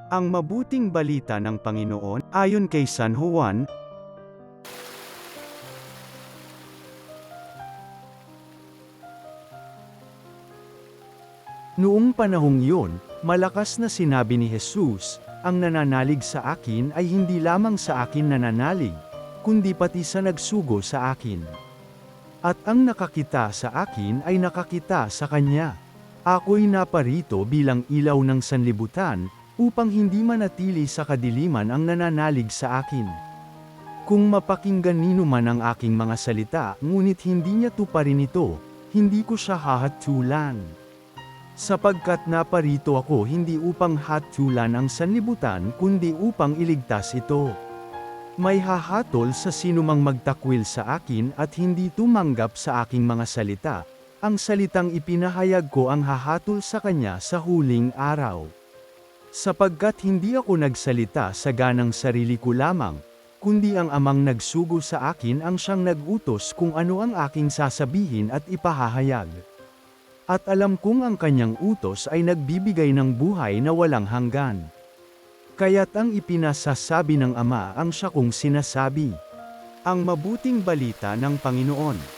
Ang mabuting balita ng Panginoon, ayon kay San Juan. Noong panahong yun, malakas na sinabi ni Jesus, "Ang nananalig sa akin ay hindi lamang sa akin nananalig, kundi pati sa nagsugo sa akin. At ang nakakita sa akin ay nakakita sa Kanya. Ako'y naparito bilang ilaw ng sanlibutan, upang hindi manatili sa kadiliman ang nananalig sa akin. Kung mapakinggan nino man ang aking mga salita, ngunit hindi niya tuparin ito, hindi ko siya hahatulan. Sapagkat naparito ako hindi upang hatulan ang sanlibutan kundi upang iligtas ito. May hahatol sa sinumang magtakwil sa akin at hindi tumanggap sa aking mga salita. Ang salitang ipinahayag ko ang hahatol sa kanya sa huling araw. Sapagkat hindi ako nagsalita sa ganang sarili ko lamang, kundi ang amang nagsugo sa akin ang siyang nag-utos kung ano ang aking sasabihin at ipahahayag. At alam kong ang kanyang utos ay nagbibigay ng buhay na walang hanggan. Kaya't ang ipinasasabi ng Ama ang siya kong sinasabi. Ang mabuting balita ng Panginoon.